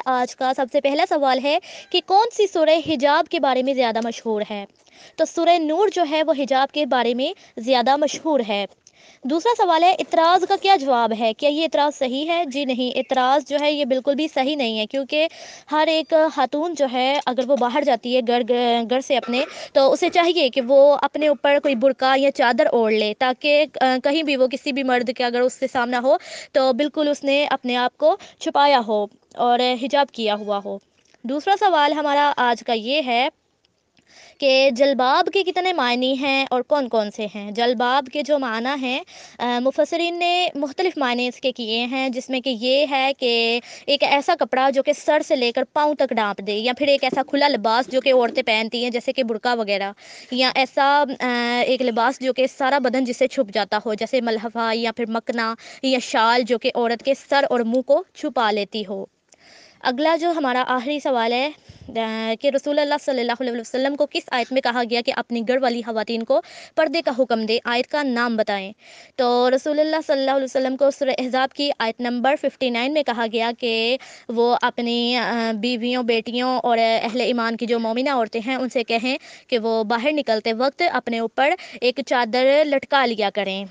آج کا سب سے پہلا سوال ہے کہ کون سی سورہ حجاب کے بارے میں زیادہ مشہور ہے؟ تو سورہ نور جو ہے وہ حجاب کے بارے میں زیادہ مشہور ہے۔ دوسرا سوال ہے اعتراض کا کیا جواب ہے؟ کیا یہ اعتراض صحیح ہے؟ جی نہیں، اعتراض جو ہے یہ بالکل بھی صحیح نہیں ہے، کیونکہ ہر ایک خاتون جو ہے اگر وہ باہر جاتی ہے گھر سے اپنے، تو اسے چاہیے کہ وہ اپنے اوپر کوئی برقع یا چادر اوڑھ لے، تاکہ کہیں بھی وہ کسی بھی مرد کے اگر اس سے سامنا ہو تو بالکل اس نے اپنے آپ کو چھپایا ہو اور حجاب کیا ہوا ہو۔ دوسرا سوال ہمارا آج کا یہ ہے کہ جلباب کے کتنے معنی ہیں اور کون کون سے ہیں؟ جلباب کے جو معنی ہیں مفسرین نے مختلف معنی اس کے کیے ہیں، جس میں کہ یہ ہے کہ ایک ایسا کپڑا جو کہ سر سے لے کر پاؤں تک ڈھانپ دے، یا پھر ایک ایسا کھلا لباس جو کہ عورتیں پہنتی ہیں جیسے کہ برقع وغیرہ، یا ایسا ایک لباس جو کہ سارا بدن جس سے چھپ جاتا ہو جیسے ملحفہ یا پھر مکنا یا شال جو کہ عورت کے سر اور منہ کو چھپا لیتی ہو۔ اگلا جو ہمارا آخری سوال ہے کہ رسول اللہ صلی اللہ علیہ وسلم کو کس آیت میں کہا گیا کہ اپنی گھر والی خواتین کو پردے کا حکم دے؟ آیت کا نام بتائیں۔ تو رسول اللہ صلی اللہ علیہ وسلم کو سورہ احزاب کی آیت نمبر 59 میں کہا گیا کہ وہ اپنی بیویوں، بیٹیوں اور اہل ایمان کی جو مومنہ عورتیں ہیں ان سے کہیں کہ وہ باہر نکلتے وقت اپنے اوپر ایک چادر لٹکا لیا کریں۔